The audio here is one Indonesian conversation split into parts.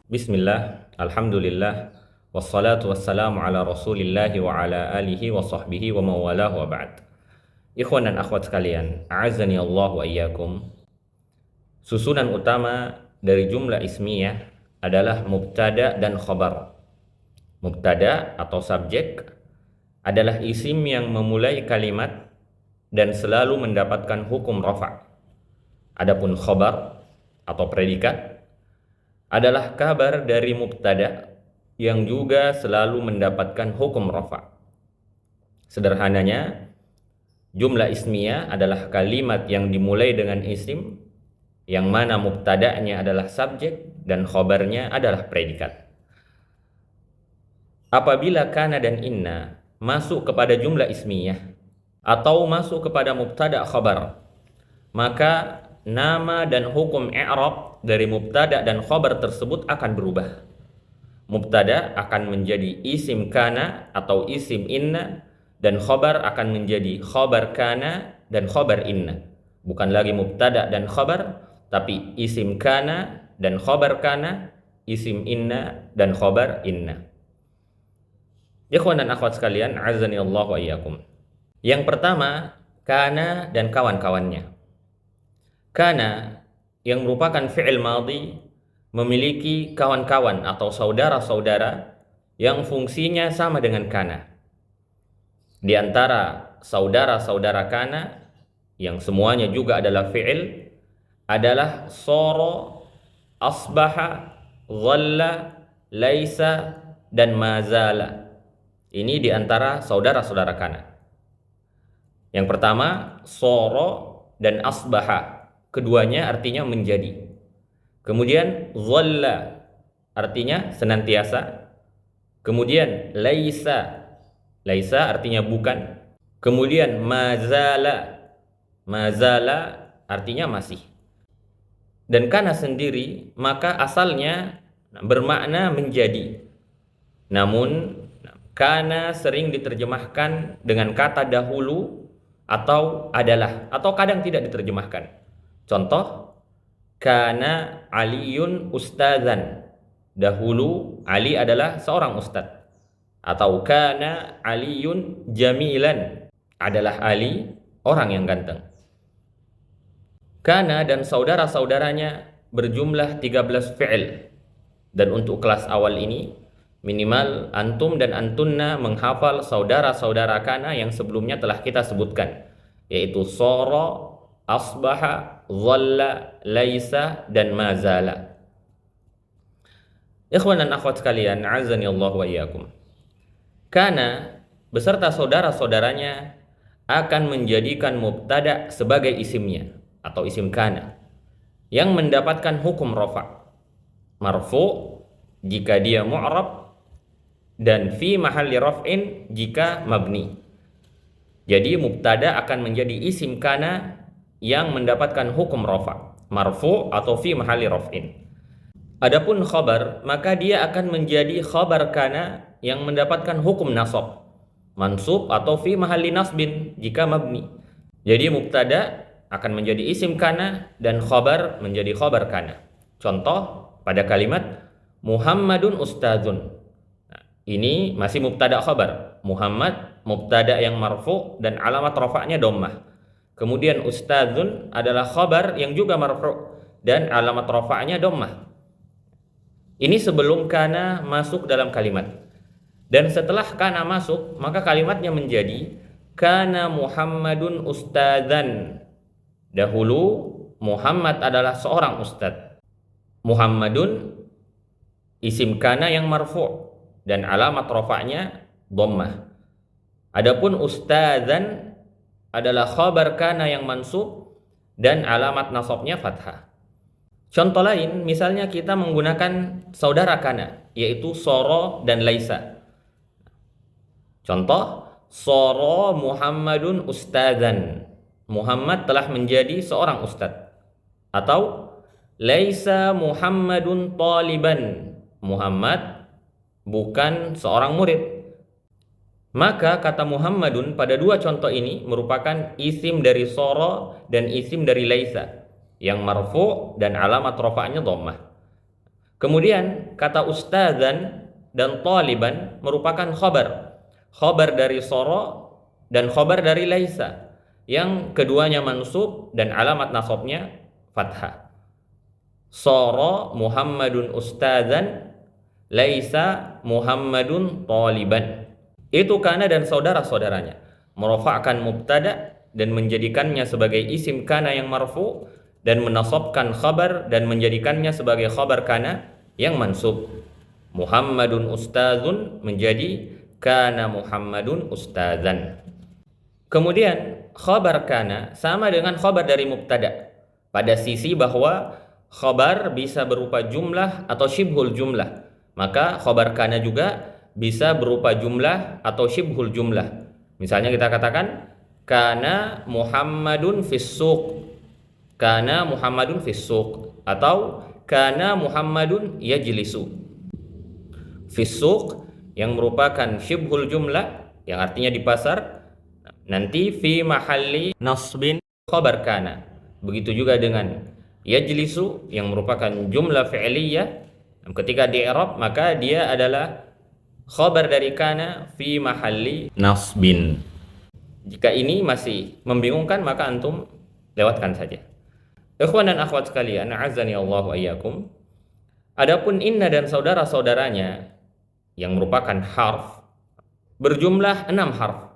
Bismillah, alhamdulillah, wassalatu wassalamu ala rasulillah wa ala alihi wa sahbihi wa mawalah wa ba'd. Ikhwan dan akhwat sekalian, a'azani Allah wa iyyakum. Susunan utama dari jumlah ismiyah adalah mubtada dan khobar. Mubtada atau subjek adalah isim yang memulai kalimat dan selalu mendapatkan hukum rafa'. Adapun khobar atau predikat adalah kabar dari mubtada yang juga selalu mendapatkan hukum rafa'. Sederhananya, jumlah ismiyah adalah kalimat yang dimulai dengan isim yang mana mubtada'nya adalah subjek dan khobarnya adalah predikat. Apabila kana dan inna masuk kepada jumlah ismiyah atau masuk kepada mubtada' khobar, maka nama dan hukum i'rab dari mubtada dan khobar tersebut akan berubah. Mubtada akan menjadi isim kana atau isim inna, dan khobar akan menjadi khobar kana dan khobar inna. Bukan lagi mubtada dan khobar, tapi isim kana dan khobar kana, isim inna dan khobar inna. Ikhwan dan akhwat sekalian, azani Allah wa iyyakum. Yang pertama, kana dan kawan-kawannya. Kana yang merupakan fi'il madhi memiliki kawan-kawan atau saudara-saudara yang fungsinya sama dengan kana. Di antara saudara-saudara kana yang semuanya juga adalah fi'il adalah soro, asbaha, dhalla, laisa, dan mazala. Ini di antara saudara-saudara kana. Yang pertama, soro dan asbaha. Keduanya artinya menjadi. Kemudian dhalla artinya senantiasa. Kemudian laisa, laisa artinya bukan. Kemudian mazala, mazala artinya masih. Dan kana sendiri maka asalnya bermakna menjadi. Namun kana sering diterjemahkan dengan kata dahulu atau adalah, atau kadang tidak diterjemahkan. Contoh, kana Aliyun ustadzan. Dahulu Ali adalah seorang ustadz. Atau kana Aliyun jamilan. Adalah Ali orang yang ganteng. Kana dan saudara-saudaranya berjumlah 13 fi'il. Dan untuk kelas awal ini, minimal antum dan antunna menghafal saudara-saudara kana yang sebelumnya telah kita sebutkan, yaitu soro, asbaha, dhalla, laisa, dan mazala. Ikhwan dan akhwat sekalian, azani Allah wa iyyakum. Kana beserta saudara-saudaranya akan menjadikan mubtada sebagai isimnya atau isim kana yang mendapatkan hukum rafa'. Marfu jika dia mu'rab dan fi mahalli raf'in jika mabni. Jadi mubtada akan menjadi isim kana yang mendapatkan hukum rafa', marfu atau fi mahalli raf'in. Adapun khabar, maka dia akan menjadi khabar kana yang mendapatkan hukum nasab, mansub atau fi mahalli nasbin jika mabni. Jadi mubtada akan menjadi isim kana dan khabar menjadi khabar kana. Contoh pada kalimat Muhammadun ustadzun. Nah, ini masih mubtada khabar. Muhammad mubtada yang marfu dan alamat rafa'nya dhammah. Kemudian ustadzun adalah khabar yang juga marfu dan alamat rafa'nya dhammah. Ini sebelum kana masuk dalam kalimat. Dan setelah kana masuk, maka kalimatnya menjadi kana Muhammadun ustadzan. Dahulu Muhammad adalah seorang ustadz. Muhammadun isim kana yang marfu dan alamat rafa'nya dhammah. Adapun ustadzan adalah khabar kana yang mansub dan alamat nasabnya fathah. Contoh lain, misalnya kita menggunakan saudara kana, yaitu soro dan laisa. Contoh, soro Muhammadun ustadzan. Muhammad telah menjadi seorang ustadz. Atau laisa Muhammadun taliban. Muhammad bukan seorang murid. Maka kata Muhammadun pada dua contoh ini merupakan isim dari soro dan isim dari laisa yang marfu dan alamat rafa'nya dhammah. Kemudian kata ustadzan dan taliban merupakan khabar. Khabar dari soro dan khabar dari laisa, yang keduanya mansub dan alamat nasabnya fathah. Soro Muhammadun ustadzan, laisa Muhammadun taliban. Itu kana dan saudara-saudaranya merofakkan mubtada dan menjadikannya sebagai isim kana yang marfu, dan menasabkan khabar dan menjadikannya sebagai khabar kana yang mansub. Muhammadun ustadzun menjadi kana Muhammadun ustadzan. Kemudian khabar kana sama dengan khabar dari mubtada pada sisi bahwa khabar bisa berupa jumlah atau syibhul jumlah, maka khabar kana juga bisa berupa jumlah atau syibhul jumlah. Misalnya kita katakan kana Muhammadun fis-suq, kana Muhammadun fis-suq, atau kana Muhammadun yajlisu. Fis-suq yang merupakan syibhul jumlah yang artinya di pasar, nanti fi mahalli nasbin khabar kana. Begitu juga dengan yajlisu yang merupakan jumlah fi'liyah, ketika di i'rab maka dia adalah khabar dari kana fi mahalli nasbin. Jika ini masih membingungkan maka antum lewatkan saja. Ikhwan dan akhwat sekalian, a'azzani Allah wa iyyakum. Adapun inna dan saudara-saudaranya yang merupakan harf berjumlah 6 harf.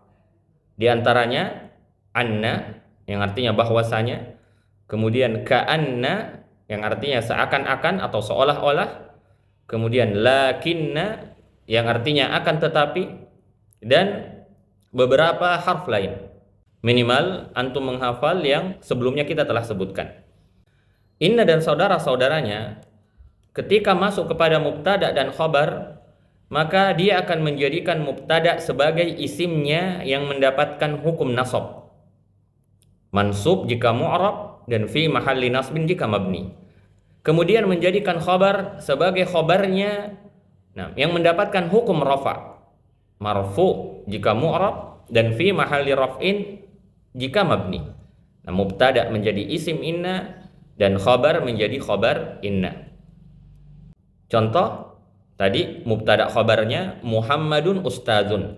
Di antaranya anna yang artinya bahwasanya, kemudian ka'anna yang artinya seakan-akan atau seolah-olah, kemudian lakinna yang artinya akan tetapi, dan beberapa harf lain. Minimal antum menghafal yang sebelumnya kita telah sebutkan. Inna dan saudara-saudaranya ketika masuk kepada mubtada dan khabar, maka dia akan menjadikan mubtada sebagai isimnya yang mendapatkan hukum nasab. Mansub jika mu'rab dan fi mahalli nasbin jika mabni. Kemudian menjadikan khabar sebagai khabarnya yang mendapatkan hukum rafa. Marfu jika mu'rab dan fi mahalli raf'in jika mabni. Mubtada menjadi isim inna dan khabar menjadi khabar inna. Contoh tadi mubtada khabarnya Muhammadun ustadzun.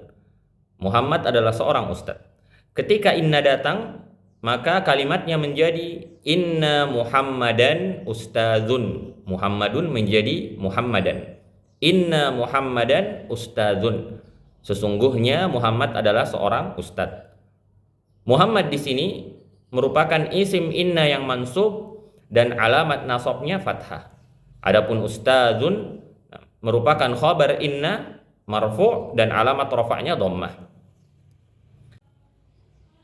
Muhammad adalah seorang ustadz. Ketika inna datang, maka kalimatnya menjadi inna Muhammadan ustadzun. Muhammadun menjadi Muhammadan. Inna Muhammadan ustadzun. Sesungguhnya Muhammad adalah seorang ustadz. Muhammad di sini merupakan isim inna yang mansub dan alamat nasabnya fathah. Adapun ustadzun merupakan khabar inna marfu' dan alamat rafa'nya dhammah.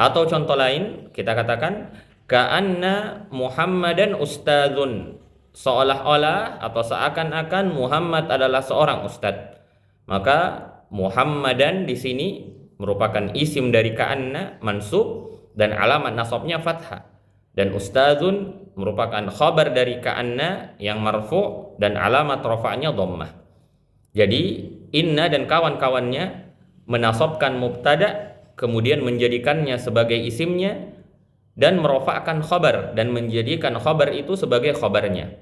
Atau contoh lain kita katakan ka'anna Muhammadan ustadzun, seolah-olah atau seakan-akan Muhammad adalah seorang ustadz. Maka Muhammadan di sini merupakan isim dari ka'anna mansub dan alamat nasabnya fathah, dan ustadzun merupakan khabar dari ka'anna yang marfu' dan alamat rafa'nya dhammah. Jadi inna dan kawan-kawannya menasabkan mubtada, kemudian menjadikannya sebagai isimnya dan merofakkan khabar dan menjadikan khabar itu sebagai khabarnya.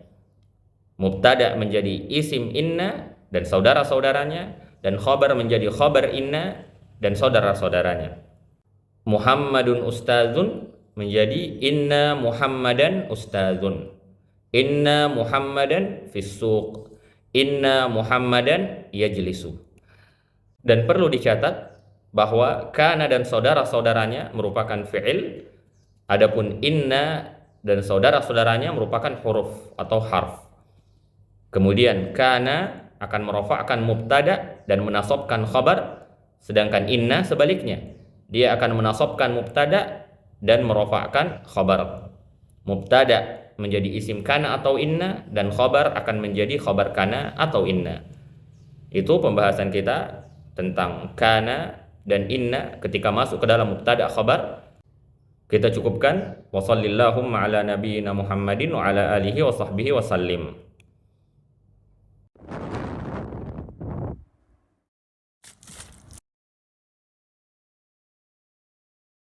Mubtada menjadi isim inna dan saudara-saudaranya, dan khabar menjadi khabar inna dan saudara-saudaranya. Muhammadun ustadzun menjadi inna Muhammadan ustadzun. Inna Muhammadan fis-suq. Inna Muhammadan yajlisu. Dan perlu dicatat bahwa kana dan saudara-saudaranya merupakan fi'il, adapun inna dan saudara-saudaranya merupakan huruf atau harf. Kemudian kana akan merofakkan mubtada dan menasabkan khabar, sedangkan inna sebaliknya, dia akan menasabkan mubtada dan merofakkan khabar. Mubtada menjadi isim kana atau inna, dan khabar akan menjadi khabar kana atau inna. Itu pembahasan kita tentang kana dan inna ketika masuk ke dalam mubtada khabar. Kita cukupkan. Wa sallallahu ala nabiyyina Muhammadin wa ala alihi wa sahbihi wa sallim.